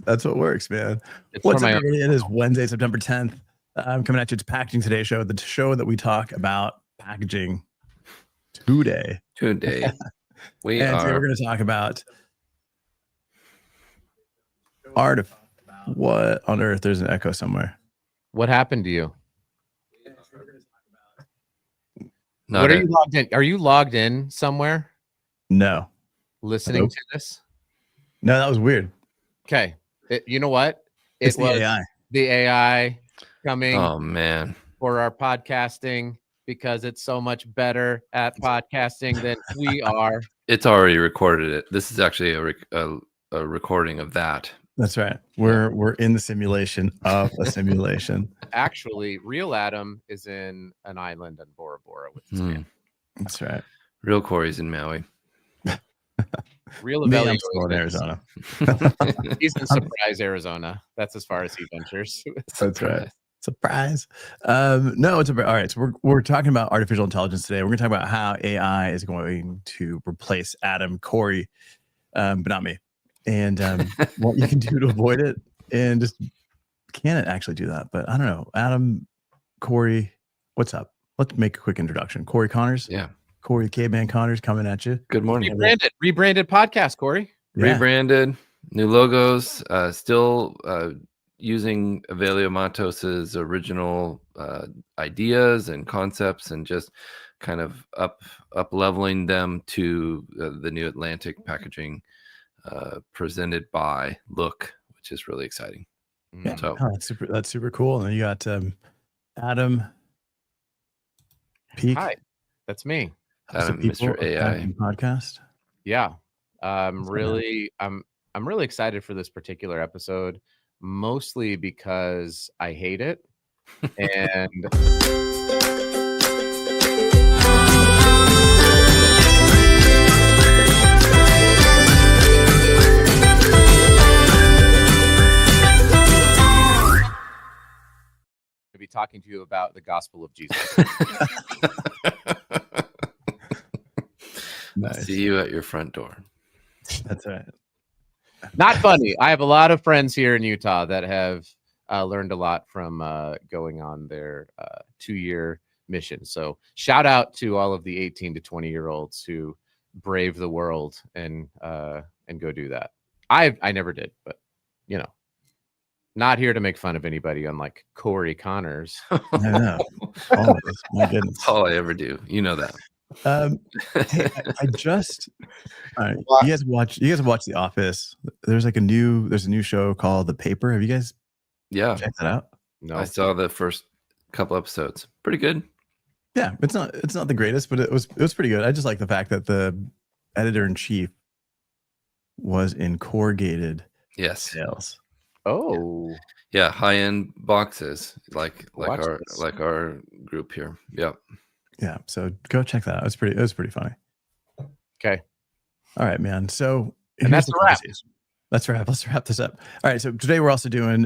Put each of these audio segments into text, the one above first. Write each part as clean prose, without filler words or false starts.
That's what works, man. It's What's for up, my everybody? It is Wednesday, September 10th. I'm coming at you. It's Packaging Today show, the show that we talk about packaging today. Today, we And today we're are. going to talk about what on earth? There's an echo somewhere. What happened to you? Not What are it. you logged in? Are you logged in somewhere No. listening Nope. to this? No, that was weird. Okay. You know what? It's It was the AI. the AI coming Oh man, for our podcasting because it's so much better at podcasting than we are. it's already recorded it. This is actually a recording of that. That's right. We're in the simulation of a simulation. Actually, real Adam is in an island in Bora Bora with his family. That's right. Real Corey's in Maui. Real Me, Avelio I'm still in is Arizona. He's in Surprise, Arizona. That's as far as he ventures. That's right. Surprise. No, it's all right. So we're talking about artificial intelligence today. We're going to talk about how AI is going to replace Adam, Corey, but not me. And what you can do to avoid it, and just can it actually do that? But I don't know. Adam, Corey, what's up? Let's make a quick introduction. Corey Connors. Yeah. Corey Caveman Connors coming at you. Good morning. Rebranded podcast, Corey. Yeah. Rebranded, new logos. Still using Avelio Matos's original ideas and concepts, and just kind of up leveling them to the new Atlantic packaging presented by Look, which is really exciting. Yeah. So Oh, that's super cool. And then you got Adam Peak. Hi, that's me. Adam, People Mr. of AI. Packaging Podcast. Yeah. I'm What's really excited for this particular episode, mostly because I hate it. And to be talking to you about the gospel of Jesus. Nice. See you at your front door. That's right. Not funny. I have a lot of friends here in Utah that have learned a lot from going on their 2-year mission. So shout out to all of the 18 to 20-year-olds who brave the world and go do that. I never did, but you know, not here to make fun of anybody, unlike Corey Connors. I know. Always. My goodness. That's all I ever do. You know that. Hey, I just all right. You guys watch The Office. There's a new show called The Paper. Have you guys Yeah. checked that out? No, I saw the first couple episodes. Pretty good. Yeah, it's not the greatest, but it was pretty good. I just like the fact that the editor-in-chief was in corrugated Yes. sales. Oh, Yeah, high-end boxes like Watch our this. like our group here. Yeah. Yeah, so go check that out. It was pretty funny. okay. All right, man. So And that's here's a wrap. That's a wrap. Let's wrap this up. All right. So today we're also doing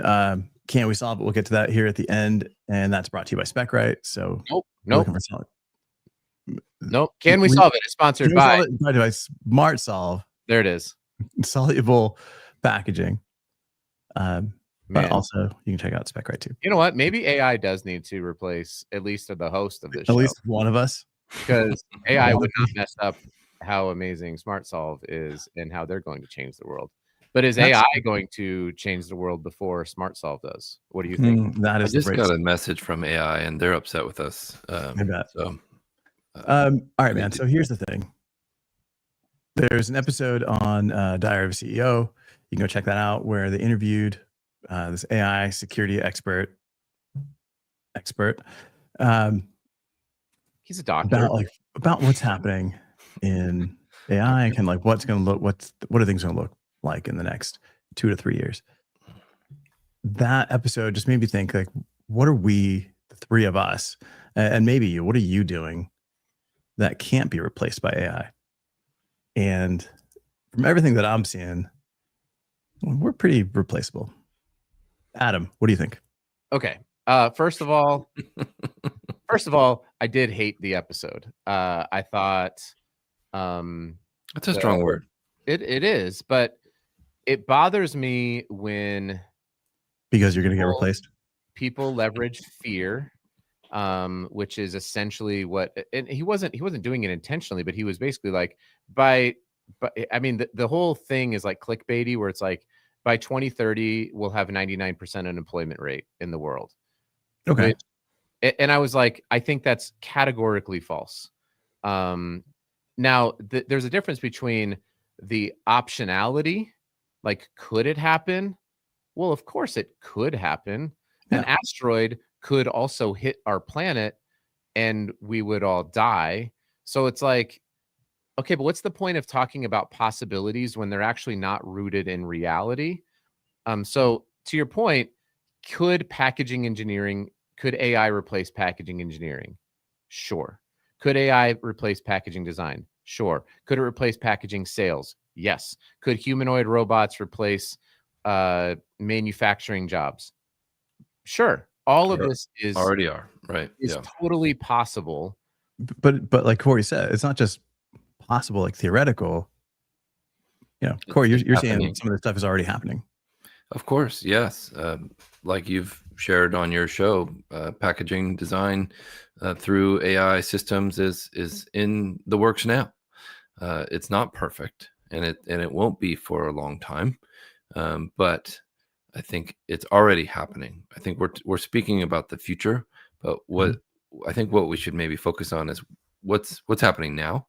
Can't We Solve It? We'll get to that here at the end. And that's brought to you by SpecRite. So Nope. we're looking for solid. Nope. Can we solve it? It's sponsored Can We by. Solve It? Brought to you by Smart Solve, There it is. soluble packaging. But Man. also you can check out SpecRite too. You know what? Maybe AI does need to replace at least the host of this At show, least one of us. because AI would not mess up how amazing Smart Solve is and how they're going to change the world. But is That's- AI going to change the world before Smart Solve does? What do you think? That I is just the got a message from AI and they're upset with us. I bet. So All right, man. So here's the thing. There's an episode on Diary of a CEO. You can go check that out where they interviewed this AI security expert. He's a doctor. About what's happening in AI and kind of like what's going to look, what are things going to look like in the next 2 to 3 years. That episode just made me think, like, what are we, the three of us, and maybe you, what are you doing that can't be replaced by AI? And from everything that I'm seeing, we're pretty replaceable. Adam, what do you think? Okay. First of all, I did hate the episode. I thought that's a strong word. it is, but it bothers me when because you're going to get Well, replaced. people leverage fear, which is essentially what, and he wasn't doing it intentionally, but he was basically like, but I mean, the whole thing is like clickbaity, where it's like by 2030 we'll have 99% unemployment rate in the world. Okay. Which, and I was like, I think that's categorically false. Now there's a difference between the optionality, like could it happen? Well, of course it could happen. An Yeah. asteroid could also hit our planet and we would all die. So it's like, okay, but what's the point of talking about possibilities when they're actually not rooted in reality? So to your point, could AI replace packaging engineering? Sure. Could AI replace packaging design? Sure. Could it replace packaging sales? Yes. Could humanoid robots replace manufacturing jobs? Sure. All of this is already are, right? is Yeah. totally possible. But like Corey said, it's not just possible, like theoretical. You know, Corey, you're saying happening. some of this stuff is already happening. Of course, yes. Like you've shared on your show, packaging design through AI systems is in the works now. It's not perfect, and it won't be for a long time, but I think it's already happening. I think we're speaking about the future, but what I think what we should maybe focus on is what's happening now,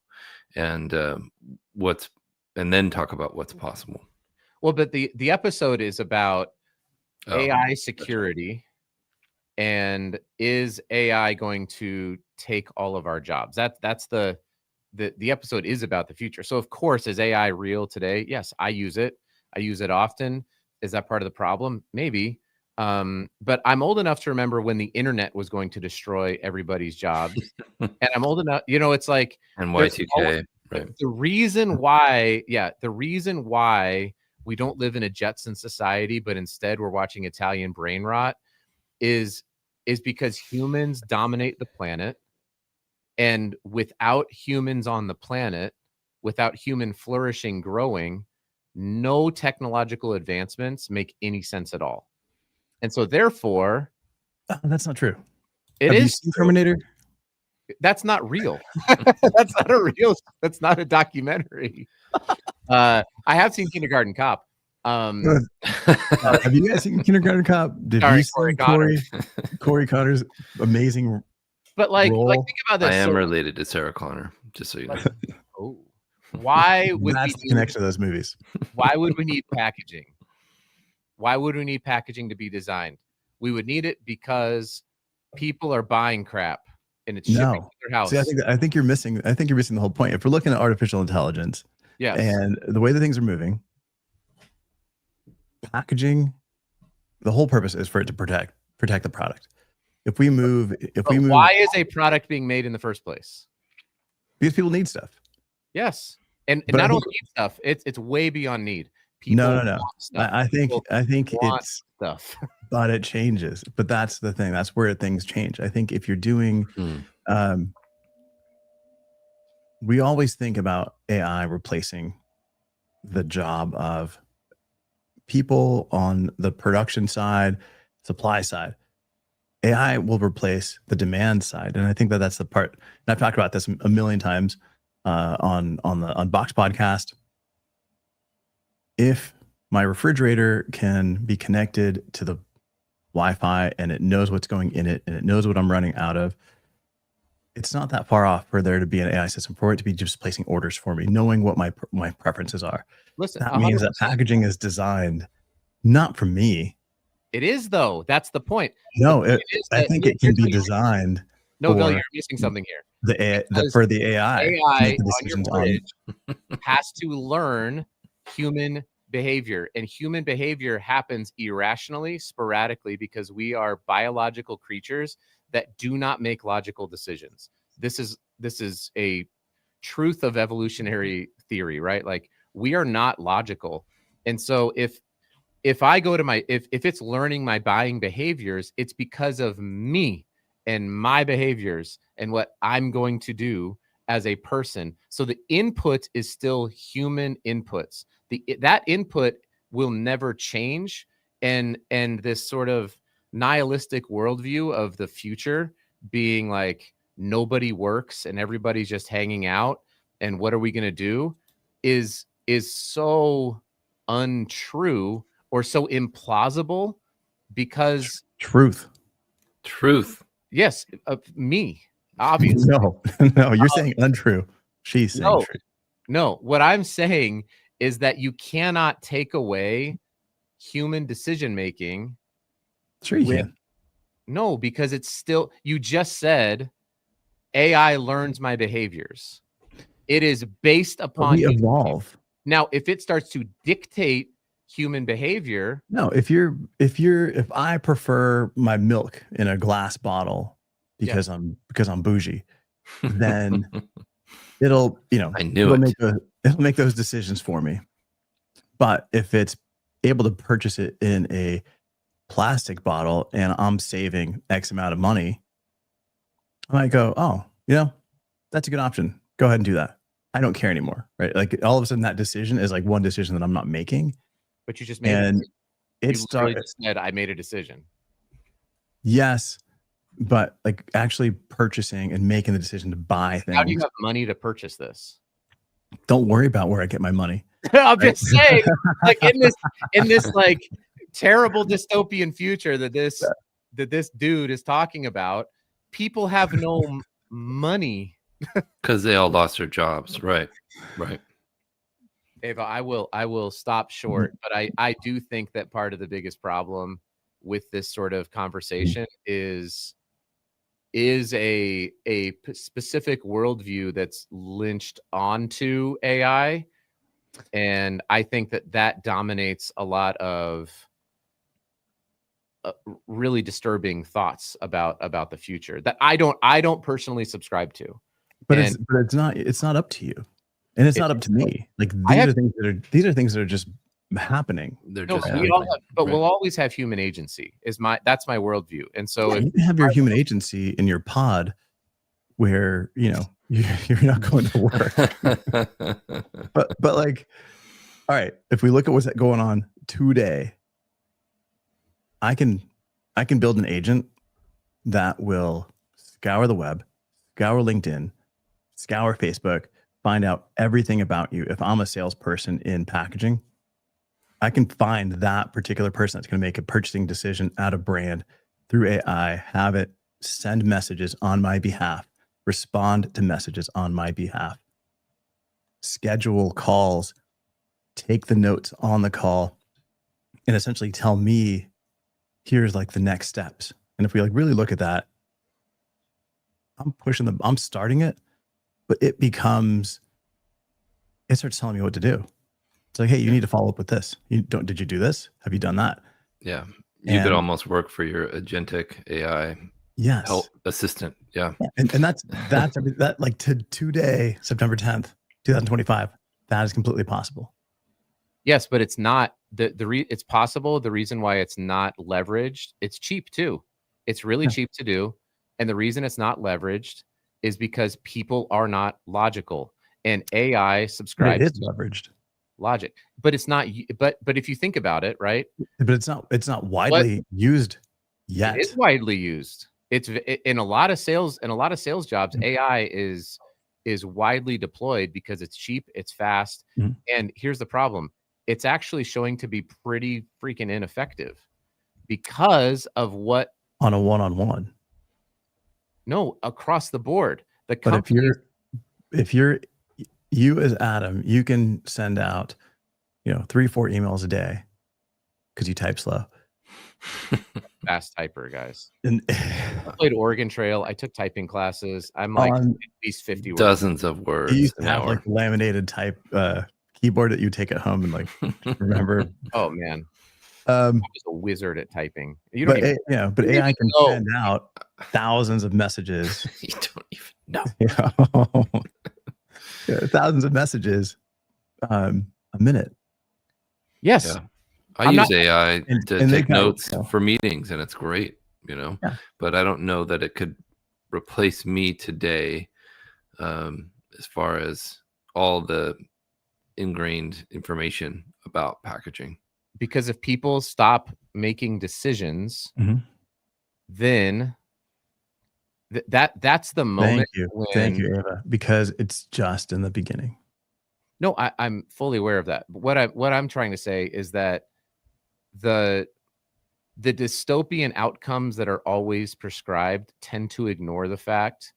and and then talk about what's possible. Well, but the episode is about AI security, and is AI going to take all of our jobs? That's the episode is about the future. So of course, is AI real today? Yes, I use it. I use it often. Is that part of the problem? Maybe. But I'm old enough to remember when the internet was going to destroy everybody's jobs. And I'm old enough, it's like, and Y2K, right? the reason why we don't live in a Jetson society, but instead we're watching Italian brain rot is because humans dominate the planet. And without humans on the planet, without human flourishing, growing, no technological advancements make any sense at all. And so therefore, that's not true. Have you seen Terminator? That's not real. That's not a documentary. I have seen Kindergarten Cop. Have you guys seen Kindergarten Cop? Did you see Corey Connor's amazing? But like think about this. I am related to Sarah Connor, just so you know. Oh, why would that's the connection to those movies? Why would we need packaging? Why would we need packaging to be designed? We would need it because people are buying crap and it's shipping to their house. See, I think you're missing the whole point. If we're looking at artificial intelligence, and the way that things are moving, packaging, the whole purpose is for it to protect the product. Why is a product being made in the first place? Because people need stuff. Yes, and not only need stuff, it's way beyond need. People no. I think it's stuff, but it changes. But that's the thing. That's where things change. I think if you're doing, we always think about AI replacing the job of people on the production side, supply side. AI will replace the demand side, and I think that's the part. And I've talked about this a million times on Box Podcast. If my refrigerator can be connected to the Wi-Fi and it knows what's going in it and it knows what I'm running out of, it's not that far off for there to be an AI system for it to be just placing orders for me, knowing what my preferences are. Listen, that means that packaging is designed not for me. It is, though. That's the point. No, I think it can be designed. No, Bill, you're missing something here. For the AI on your fridge has to learn human behavior, and human behavior happens irrationally, sporadically, because we are biological creatures that do not make logical decisions. This is a truth of evolutionary theory, right? Like, we are not logical. And so if I go to if it's learning my buying behaviors, it's because of me and my behaviors and what I'm going to do as a person. So the input is still human inputs. That input will never change, and this sort of nihilistic worldview of the future being like nobody works and everybody's just hanging out and what are we going to do is so untrue or so implausible because Truth. yes, me obviously. No, you're saying untrue. She's saying No. true. No, what I'm saying is that you cannot take away human decision making. Sure you can. No, because it's still, you just said AI learns my behaviors. It is based But upon we evolve. Now, if it starts to dictate human behavior, No, if I prefer my milk in a glass bottle because I'm bougie, then it'll I knew it. It'll make those decisions for me. But if it's able to purchase it in a plastic bottle and I'm saving X amount of money, I might go, oh, that's a good option. Go ahead and do that. I don't care anymore, right? Like all of a sudden that decision is like one decision that I'm not making. but you just made And it. it You literally started, just said I made a decision. yes, but like actually purchasing and making the decision to buy things. How do you have money to purchase this? Don't worry about where I get my money. I'm just saying, like in this like terrible dystopian future that this dude is talking about, people have no money. Because they all lost their jobs. Right. Ava, I will stop short, but I do think that part of the biggest problem with this sort of conversation is a specific worldview that's lynched onto AI, and I think that dominates a lot of really disturbing thoughts about the future that I don't personally subscribe to. But And- it's not up to you. And it's not up to me. Like these are things that are just happening. They're No, just but happening, right? we'll always have human agency. That's my worldview. And so You can have your human agency in your pod where, you're not going to work. But like, all right, if we look at what's going on today, I can build an agent that will scour the web, scour LinkedIn, scour Facebook, find out everything about you. If I'm a salesperson in packaging, I can find that particular person that's going to make a purchasing decision at a brand through AI, have it send messages on my behalf, respond to messages on my behalf, schedule calls, take the notes on the call, and essentially tell me, here's like the next steps. And if we like really look at that, I'm starting it, but it starts telling me what to do. It's like, hey, you need to follow up with this. Did you do this? Have you done that? Yeah. You could And- almost work for your agentic AI Yes. help assistant. Yeah. And that's that like today, September 10th, 2025, that is completely possible. Yes, but it's not it's possible. The reason why it's not leveraged, it's cheap too. It's really cheap to do. And the reason it's not leveraged is because people are not logical, and AI But subscribes it is to leveraged. logic. But it's not, but if you think about it, right? But it's not widely used yet. It is widely used. It's in a lot of sales jobs, AI is widely deployed because it's cheap, it's fast. Mhm. And here's the problem. It's actually showing to be pretty freaking ineffective because of what On a one-on-one. no, across the board. The But companies, if you're you as Adam, you can send out 3-4 emails a day because you type slow. fast typer, guys. And I played Oregon Trail. I took typing classes. I'm like on, at least 50 words. Dozens of words you used to an have hour. like laminated type keyboard that you take at home and like remember. Oh man, Um, I was a wizard at typing. You don't but even but you AI even can know. send out thousands of messages. You don't even know. Thousands of messages a minute. Yes. Yeah. I I'm use not- AI and to they take got- notes for meetings, and it's great, Yeah. But I don't know that it could replace me today, as far as all the ingrained information about packaging. Because if people stop making decisions, Mhm. then that's the moment Thank when you, Ava, because it's just in the beginning. no, I'm fully aware of that. But what I'm trying to say is that the dystopian outcomes that are always prescribed tend to ignore the fact,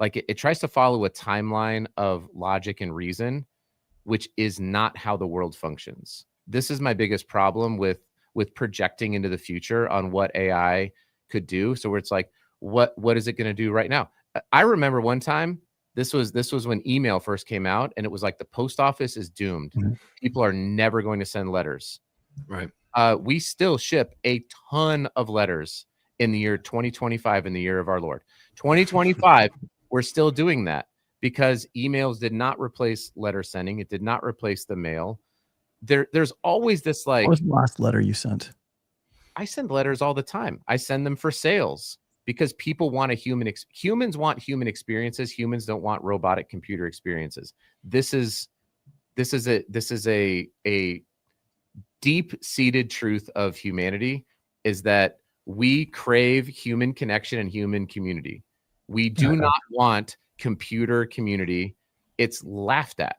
like it tries to follow a timeline of logic and reason, which is not how the world functions. This is my biggest problem with projecting into the future on what AI could do. So where it's like, what is it going to do right now? I remember one time, this was when email first came out, and it was like the post office is doomed. Mhm. People are never going to send letters. Right. We still ship a ton of letters in the year 2025, in the year of our Lord 2025. We're still doing that because emails did not replace letter sending. It did not replace the mail. There's always this like, What was the last letter you sent? I send letters all the time. I send them for sales because people want a humans want human experiences. Humans don't want robotic computer experiences. This is a deep-seated truth of humanity, is that we crave human connection and human community. We do Okay. not want computer community. It's laughed at.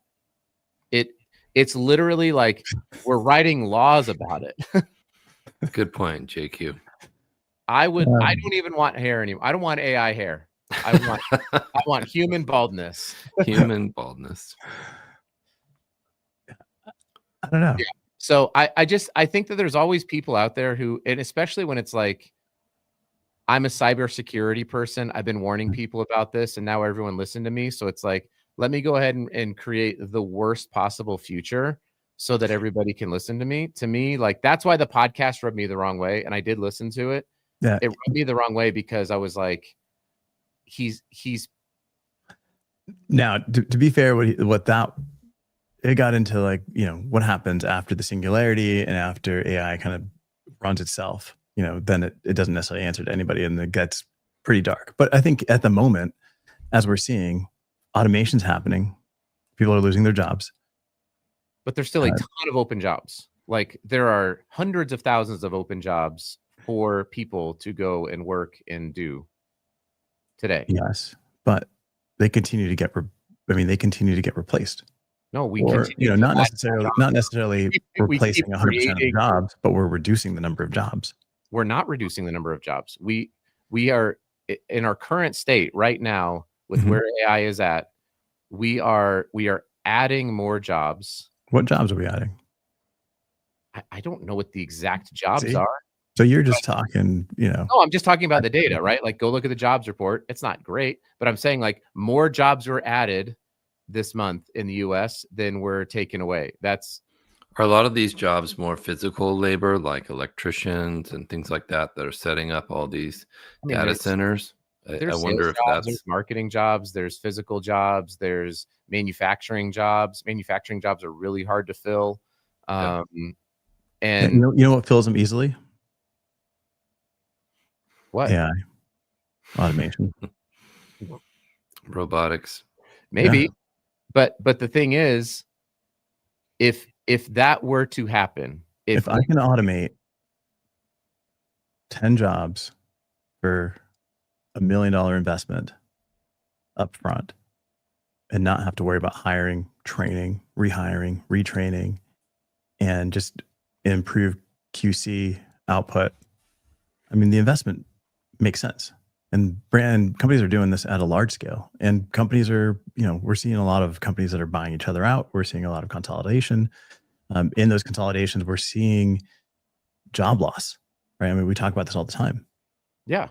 It's literally like we're writing laws about it. Good point, JQ. I don't even want hair anymore. I don't want AI hair. I want human baldness. Human baldness. I don't know. Yeah. So I think that there's always people out there who, and especially when it's like, I'm a cybersecurity person. I've been warning people about this, and now everyone listened to me. So it's like, let me go ahead and create the worst possible future so that everybody can listen to me. To me, like, that's why the podcast rubbed me the wrong way. And I did listen to it. Yeah. It rubbed me the wrong way because I was like, he's Now, to be fair, it got into, like, what happens after the singularity and after AI kind of runs itself, then it doesn't necessarily answer to anybody, and it gets pretty dark. But I think at the moment, as we're seeing, automation's happening, people are losing their jobs. But there's still a ton of open jobs. Like, there are hundreds of thousands of open jobs for people to go and work and do today. Yes, but they continue to get replaced. No, we Or, continue to not add necessarily we keep replacing 100% of creating- jobs, but we're reducing the number of jobs. We're not reducing the number of jobs. We are in our current state right now with Mhm. where AI is at. We are adding more jobs. What jobs are we adding? I don't know what the exact jobs See? are. So you're just talking, No, I'm just talking about the data, right? Like, go look at the jobs report. It's not great, but I'm saying, like, more jobs were added this month in the US than were taken away. Are a lot of these jobs more physical labor, like electricians and things like that are setting up all these data centers? I There's wonder sales if jobs, that's there's marketing jobs, there's physical jobs, there's manufacturing jobs. Manufacturing jobs are really hard to fill. Yeah. And you know what fills them easily? what? AI, automation. robotics. Maybe. Yeah. But the thing is, if that were to happen, If I can automate 10 jobs for $1 million investment up front and not have to worry about hiring, training, rehiring, retraining, and just improve QC output, I mean, the investment makes sense. And brand companies are doing this at a large scale. And companies are, we're seeing a lot of companies that are buying each other out. We're seeing a lot of consolidation. In those consolidations, we're seeing job loss, right? I mean, we talk about this all the time. Yeah.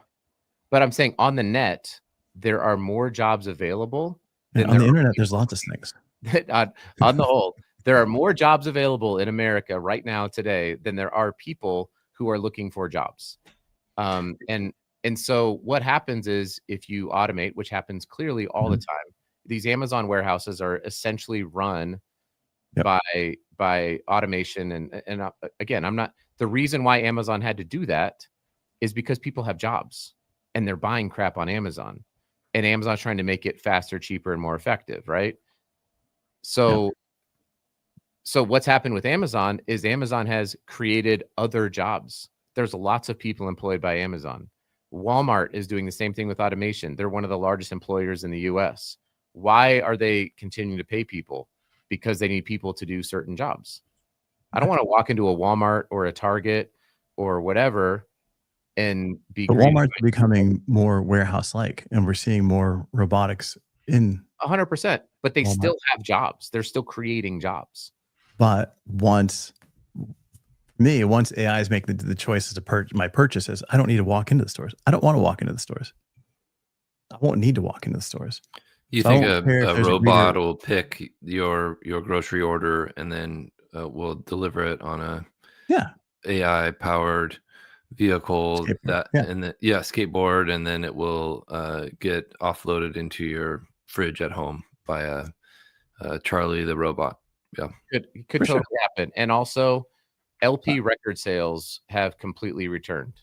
But I'm saying, on the net, there are more jobs available. And on the internet, there's lots of things. On the whole, there are more jobs available in America right now today than there are people who are looking for jobs. And so what happens is, if you automate, which happens clearly all the time, these Amazon warehouses are essentially run by automation. And again, the reason why Amazon had to do that is because people have jobs and they're buying crap on Amazon, and Amazon's trying to make it faster, cheaper, and more effective, right? So So what's happened with Amazon is Amazon has created other jobs. There's lots of people employed by Amazon. Walmart is doing the same thing with automation. They're one of the largest employers in the US. Why are they continuing to pay people? Because they need people to do certain jobs. I don't want to walk into a Walmart or a Target or whatever and be But greeted Walmart's by becoming more warehouse-like, and we're seeing more robotics in 100%, but they Walmart. still have jobs. They're still creating jobs. But once AI is making the choices to my purchases, I don't need to walk into the stores. I don't want to walk into the stores. I won't need to walk into the stores. You So I think don't care if a there's a robot reader. will pick your grocery order and then will deliver it on a Yeah. AI powered vehicle Skateboard, skateboard, and then it will get offloaded into your fridge at home by a Charlie the robot. Could For totally sure. happen. And also, LP record sales have completely returned,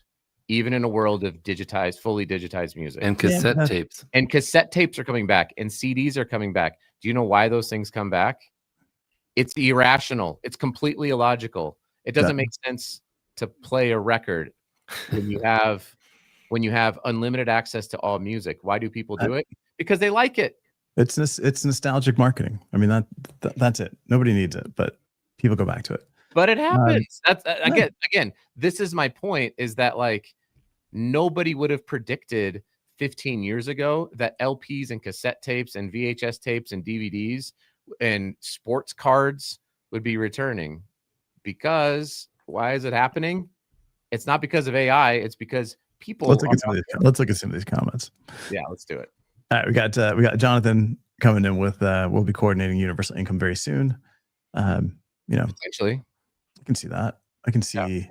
even in a world of fully digitized music. And cassette tapes. And cassette tapes are coming back, and CDs are coming back. Do you know why those things come back? It's irrational. It's completely illogical. It doesn't make sense to play a record when you have unlimited access to all music. Why do people do it? Because they like it. It's nostalgic marketing. I mean, that's it. Nobody needs it, but people go back to it. But it happens. That's again, this is my point, is that like nobody would have predicted 15 years ago that LPs and cassette tapes and VHS tapes and DVDs and sports cards would be returning. Because why is it happening? It's not because of AI. It's because people. Let's look at some of these comments. Yeah, let's do it. All right, we got Jonathan coming in with we'll be coordinating universal income very soon. Potentially, I can see that. I can see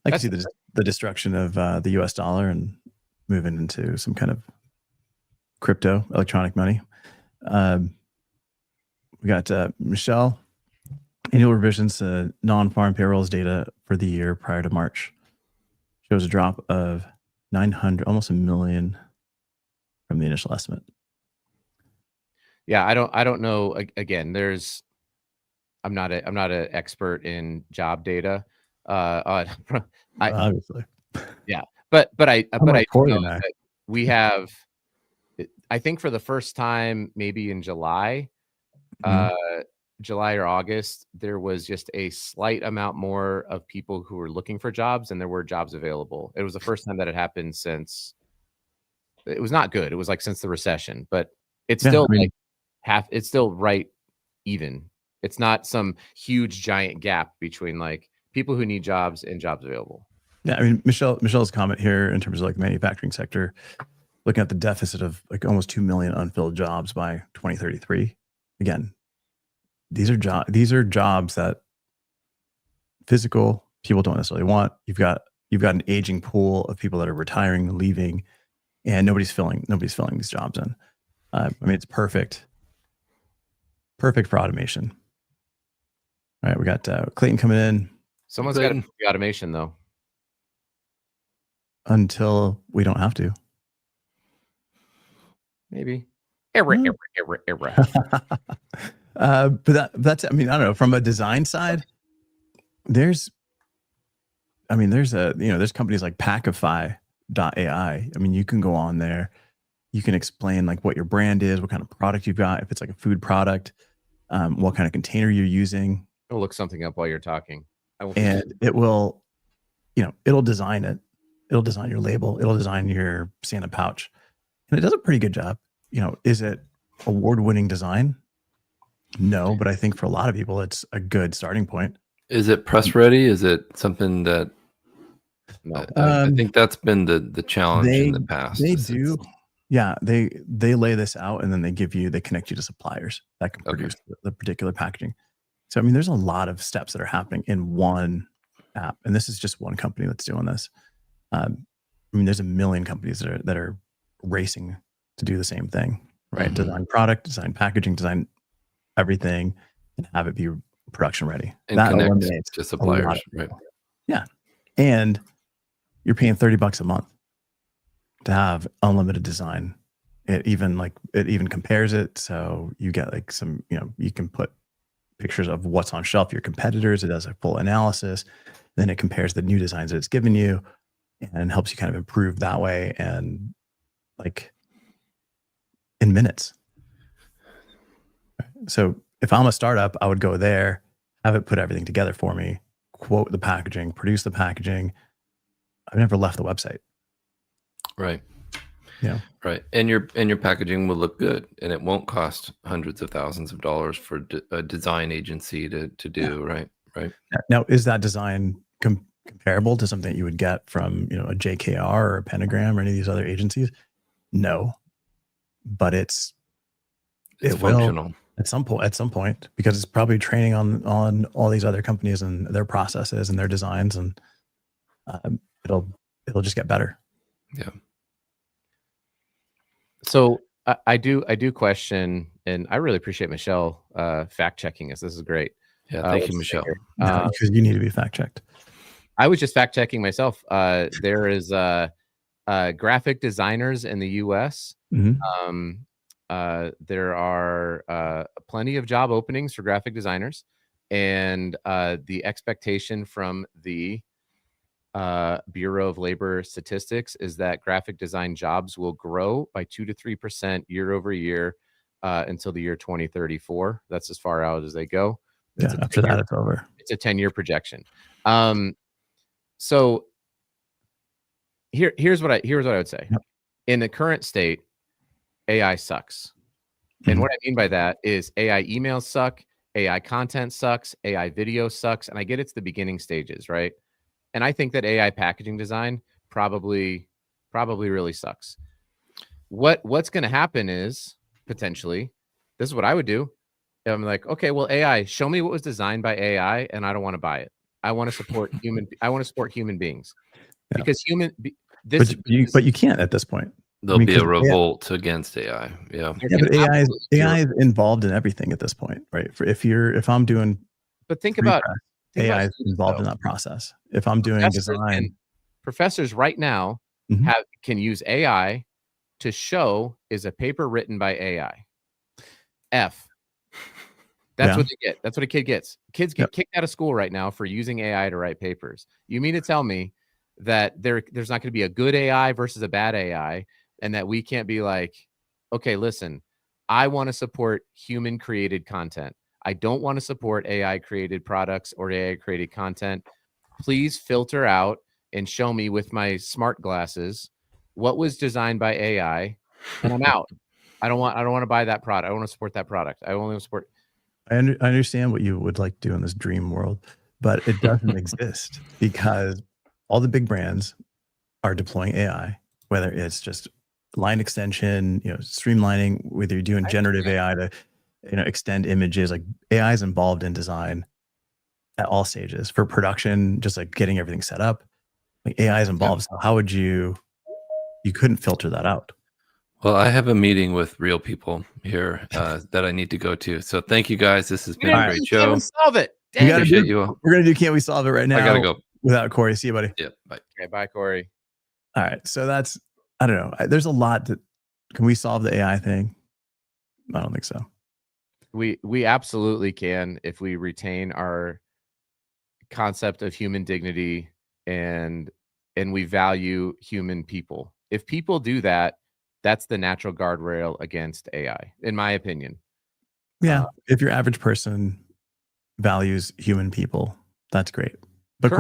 the destruction of the US dollar and moving into some kind of crypto, electronic money. We got Michelle. Annual revisions to non-farm payrolls data for the year prior to March shows a drop of 900, almost 1 million from the initial estimate. Yeah, I don't know. Again, I'm not an expert in job data. Obviously. Yeah, but I do know that we have. I think for the first time, maybe in July, July or August, there was just a slight amount more of people who were looking for jobs, and there were jobs available. It was the first time that it happened since. It was not good. It was like since the recession, but it's still it's still right even. It's not some huge giant gap between like people who need jobs and jobs available. Yeah, I mean, Michelle's comment here in terms of like the manufacturing sector, looking at the deficit of like almost 2 million unfilled jobs by 2033. Again, these are jobs that physical people don't necessarily want. You've got an aging pool of people that are retiring, leaving, and nobody's filling these jobs in. I mean, it's perfect for automation. All right, we got Clayton coming in. Someone's got to do the automation though. Until we don't have to. Maybe. Error. But that's, I mean, I don't know, from a design side, there's companies like Packify.ai. I mean, you can go on there, you can explain like what your brand is, what kind of product you've got, if it's like a food product, what kind of container you're using. I'll look something up while you're talking. And it will, it'll design it. It'll design your label. It'll design your Santa pouch. And it does a pretty good job. Is it award-winning design? No, but I think for a lot of people, it's a good starting point. Is it press ready? Is it something that? No. I think that's been the challenge in the past. They do. Yeah, they lay this out and then they connect you to suppliers that can produce the particular packaging. So, I mean, there's a lot of steps that are happening in one app, and this is just one company that's doing this. I mean, there's a million companies that are racing to do the same thing, right? Mm-hmm. Design product, design packaging, design everything, and have it be production ready. And that eliminates to suppliers, right? Yeah, and you're paying $30 a month to have unlimited design. It even compares it, so you get like some, you can put pictures of what's on shelf, your competitors. It does a full analysis. Then it compares the new designs that it's given you and helps you kind of improve that way, and like in minutes. So if I'm a startup, I would go there, have it put everything together for me, quote the packaging, produce the packaging. I've never left the website. Right. Yeah. Right. And your packaging will look good, and it won't cost hundreds of thousands of dollars for a design agency to do. Right. Right. Now, is that design comparable to something that you would get from, a JKR or a Pentagram or any of these other agencies? No, but It's it will functional. at some point, because it's probably training on all these other companies and their processes and their designs, and it'll just get better. Yeah. So I do question, and I really appreciate Michelle fact checking us. This is great. Yeah. Thank you, let's see Michelle. here. Because you need to be fact checked. I was just fact checking myself. There is graphic designers in the U.S. Mhm. There are plenty of job openings for graphic designers, and the expectation from the Bureau of Labor Statistics is that graphic design jobs will grow by 2 to 3% year over year until the year 2034. That's as far out as they go. Yeah. After that, it's over. It's a 10-year projection. So here's what I would say. Yep. In the current state, AI sucks. And what I mean by that is AI emails suck, AI content sucks, AI video sucks. And I get it's the beginning stages, right? And I think that AI packaging design probably really sucks. What's going to happen is potentially, this is what I would do. I'm like, okay, well, AI, show me what was designed by AI, and I don't want to buy it. I want to support human beings, Yeah. because but you can't at this point. There'll be a 'cause revolt against AI. Yeah. Yeah, but AI is involved in everything at this point, right? If I'm doing, But think free about press, think about AI is students, involved in though. that process. If I'm doing design, Professors right now Mhm. can use AI to show, is a paper written by AI. That's Yeah. what they get. That's what a kid gets. Kids get Yep. kicked out of school right now for using AI to write papers. You mean to tell me that there's not going to be a good AI versus a bad AI, and that we can't be like, okay, listen, I want to support human created content. I don't want to support AI created products or AI created content. Please filter out and show me with my smart glasses what was designed by AI, and I'm out. I don't want to buy that product. I don't want to support that product. I only want to support. I understand what you would like to do in this dream world, but it doesn't exist, because all the big brands are deploying AI, whether it's just line extension, streamlining, whether you're doing generative AI to, extend images. Like, AI is involved in design at all stages for production, just like getting everything set up. Like, AI is involved. So how would you couldn't filter that out? Well, I have a meeting with real people here that I need to go to. So thank you guys. This has been a great show. Solve it. We Dang gotta it. Appreciate you all. We're going to do Can't We Solve It right now. I gotta go. Without Corey. See you, buddy. Yeah. Bye. Okay, bye, Corey. All right. So that's, I don't know. There's a lot that, can we solve the AI thing? I don't think so. We absolutely can, if we retain our concept of human dignity and we value human people. If people do that, that's the natural guardrail against AI, in my opinion. Yeah. If your average person values human people, that's great. But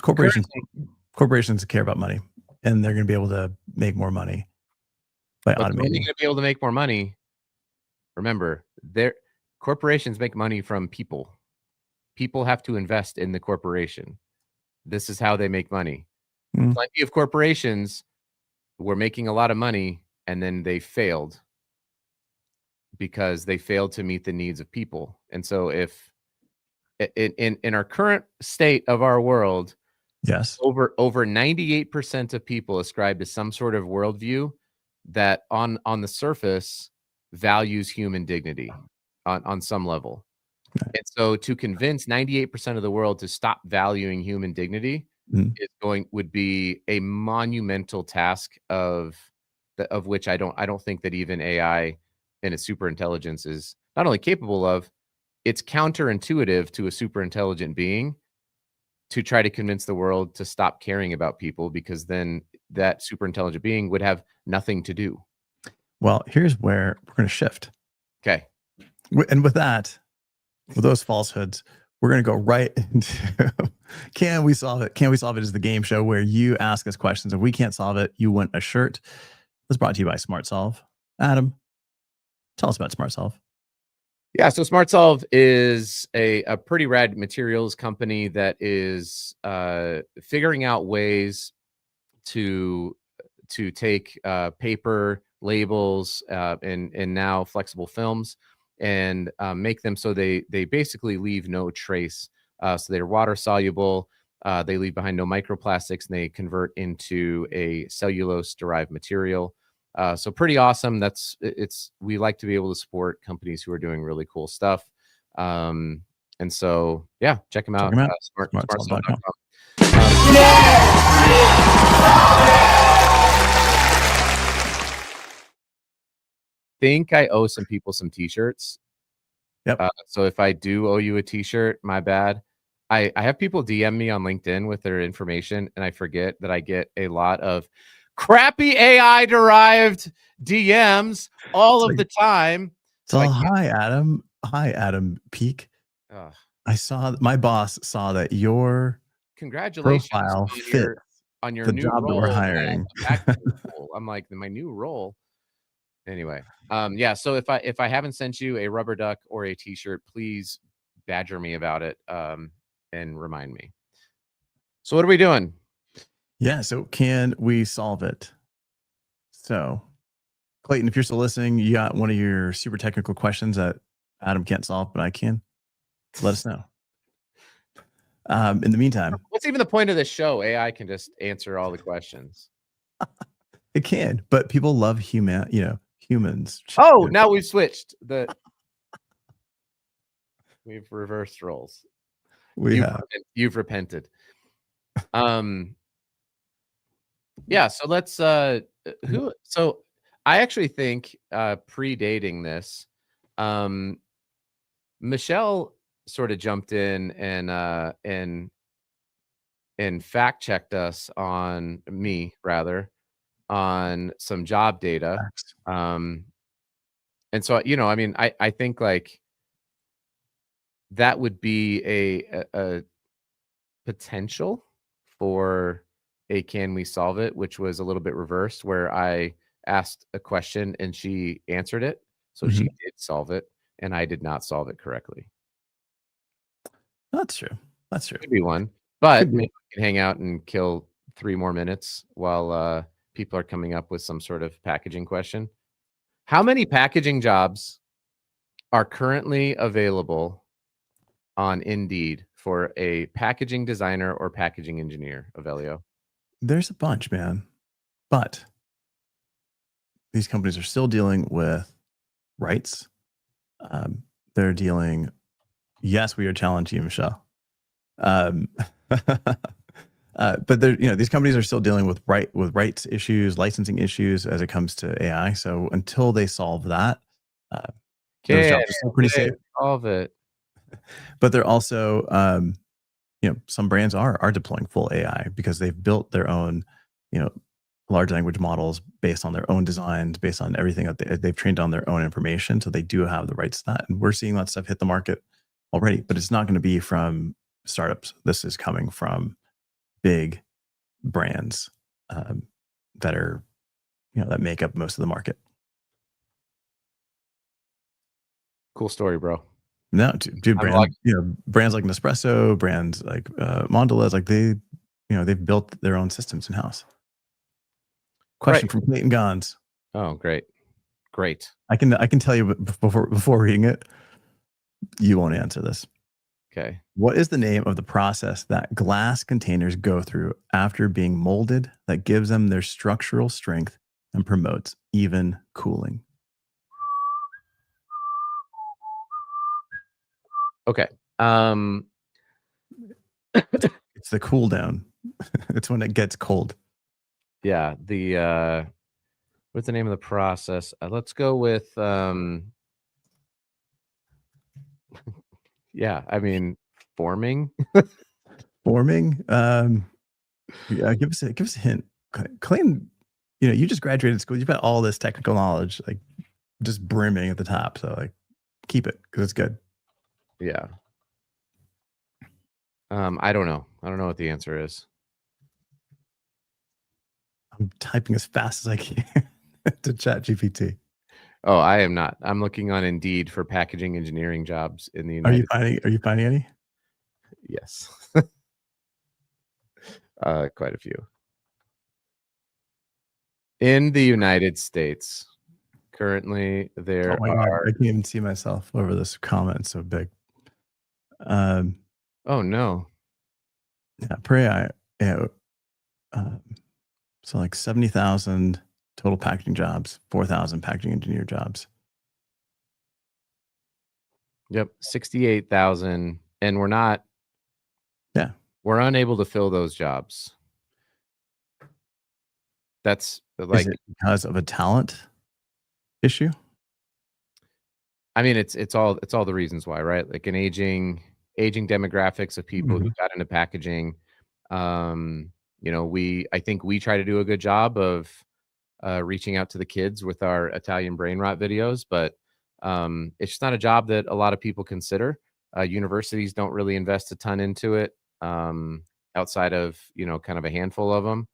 corporations care about money, and they're going to be able to make more money by But when they're automating. going to be able to make more money, remember, corporations make money from people. People have to invest in the corporation. This is how they make money. Mm. Plenty of corporations were making a lot of money, and then they failed because they failed to meet the needs of people. And so if in our current state of our world, Yes. over 98% of people ascribe to some sort of worldview that on the surface values human dignity on some level. Okay. And so to convince 98% of the world to stop valuing human dignity would be a monumental task of which I don't think that even AI and its super intelligence is not only capable of, it's counterintuitive to a super intelligent being to try to convince the world to stop caring about people, because then that super intelligent being would have nothing to do. Well, here's where we're going to shift. Okay. And with that, with those falsehoods, we're going to go right into Can We Solve It? Can We Solve It is the game show where you ask us questions. If we can't solve it, you win a shirt. It's brought to you by SmartSolve. Adam, tell us about SmartSolve. Yeah, so SmartSolve is a pretty rad materials company that is figuring out ways to take paper labels and now flexible films and make them so they basically leave no trace. So they're water soluble. They leave behind no microplastics, and they convert into a cellulose derived material. So pretty awesome. We like to be able to support companies who are doing really cool stuff. And so, yeah, check them out. SmartSolve.com. Think I owe some people some t-shirts. Yep. So if I do owe you a t-shirt, my bad. I have people DM me on LinkedIn with their information, and I forget that I get a lot of crappy AI derived DMs all of the time. So hi Adam Peak. I saw my boss saw that your congratulations profile fit on your the new job role that we're hiring. I'm like, my new role. Anyway, yeah. So if I haven't sent you a rubber duck or a t-shirt, please badger me about it and remind me. So what are we doing? Yeah. So can we solve it? So Clayton, if you're still listening, you got one of your super technical questions that Adam can't solve, but I can. Let us know. In the meantime, what's even the point of this show? AI can just answer all the questions. It can, but people love humans. Oh, now we've switched. We've reversed roles. You've repented. Yeah, so let's so I actually think predating this, Michelle sort of jumped in and fact checked us on some job data. And so, I mean, I think like that would be a potential for a Can We Solve It, which was a little bit reversed, where I asked a question and she answered it. So she did solve it and I did not solve it correctly. That's true. Could be one, but maybe we can hang out and kill 3 more minutes while people are coming up with some sort of packaging question. How many packaging jobs are currently available on Indeed for a packaging designer or packaging engineer, Avelio? There's a bunch, man. But these companies are still dealing with rights. They're dealing. Yes, we are challenging you, Michelle. But these companies are still dealing with rights issues, licensing issues as it comes to AI. So until they solve that, those jobs are still pretty safe. Solve it. But they're also, some brands are deploying full AI because they've built their own, large language models based on their own designs, based on everything that they've trained on their own information. So they do have the rights to that. And we're seeing that stuff hit the market already, but it's not going to be from startups. This is coming from big brands that are, that make up most of the market. Cool story, bro. No, dude, brands like Nespresso, brands like Mondelez, like they've built their own systems in house. Question from Clayton Gons. Oh, great. I can tell you before reading it, you won't answer this. Okay. What is the name of the process that glass containers go through after being molded that gives them their structural strength and promotes even cooling? Okay. It's the cool down. It's when it gets cold. Yeah. What's the name of the process? Let's go with Yeah, I mean, forming. Forming. Yeah, give us a hint. Clayton, you just graduated school. You've got all this technical knowledge, like just brimming at the top. So like, keep it because it's good. Yeah. I don't know. I don't know what the answer is. I'm typing as fast as I can to ChatGPT. Oh, I am not. I'm looking on Indeed for packaging engineering jobs in the Are United you finding any? Yes. Quite a few. In the United States, currently there Oh my God, are. I can't even see myself over this comment. It's so big. Oh no. Yeah, per AI. Yeah. So like 70,000 total packaging jobs, 4,000 packaging engineer jobs. Yep, 68,000, and we're not. Yeah. We're unable to fill those jobs. That's Is like, it because of a talent issue? I mean, it's all the reasons why, right? Like an aging demographics of people who got into packaging. I think we try to do a good job of reaching out to the kids with our Italian brain rot videos, but it's just not a job that a lot of people consider. Universities don't really invest a ton into it, outside of kind of a handful of them.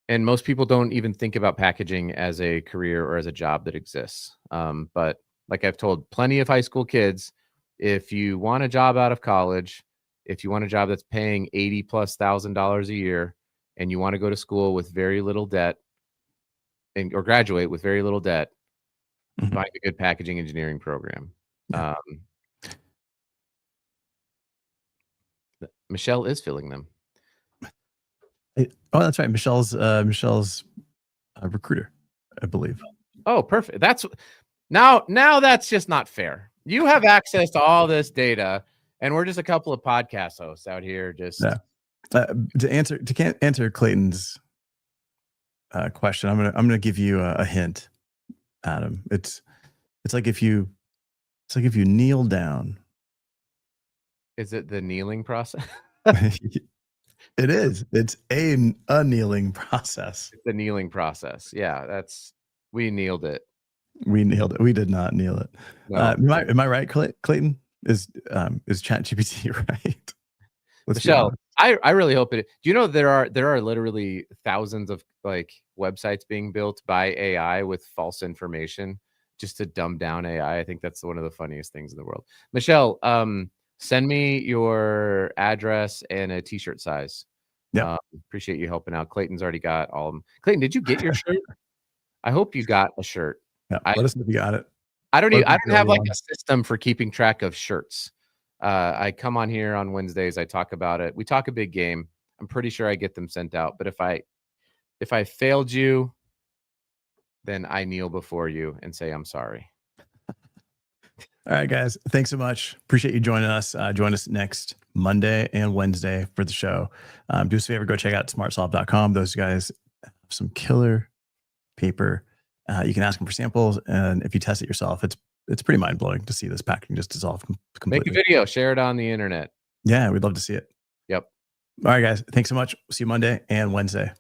And most people don't even think about packaging as a career or as a job that exists. But like I've told plenty of high school kids, if you want a job out of college, if you want a job that's paying $80,000+ a year, and you want to go to school with very little debt or graduate with very little debt, find a good packaging engineering program. Yeah. Michelle is filling them. Oh, that's right. Michelle's a recruiter, I believe. Oh, perfect. That's now that's just not fair. You have access to all this data, and we're just a couple of podcast hosts out here just. Yeah. To answer Clayton's question, I'm gonna give you a hint, Adam. It's like if you kneel down. Is it the kneeling process? It is. It's a kneeling process. It's the kneeling process. Yeah, we kneeled it. We nailed it. We did not kneel it. No. Am I right, Clayton? Is ChatGPT right? Michelle, I really hope it. Do you know there are literally thousands of like websites being built by AI with false information just to dumb down AI? I think that's one of the funniest things in the world. Michelle, send me your address and a t-shirt size. Yeah. Appreciate you helping out. Clayton's already got all of them. Clayton, did you get your shirt? I hope you got a shirt. Yeah, let us know if you got it. I don't have like a system for keeping track of shirts. I come on here on Wednesdays. I talk about it. We talk a big game. I'm pretty sure I get them sent out. But if I failed you, then I kneel before you and say I'm sorry. All right, guys. Thanks so much. Appreciate you joining us. Join us next Monday and Wednesday for the show. Do us a favor, go check out smartsolve.com. Those guys have some killer paper. You can ask them for samples, and if you test it yourself, it's pretty mind blowing to see this packaging just dissolve completely. Make a video, share it on the internet. Yeah, we'd love to see it. Yep. All right, guys. Thanks so much. See you Monday and Wednesday.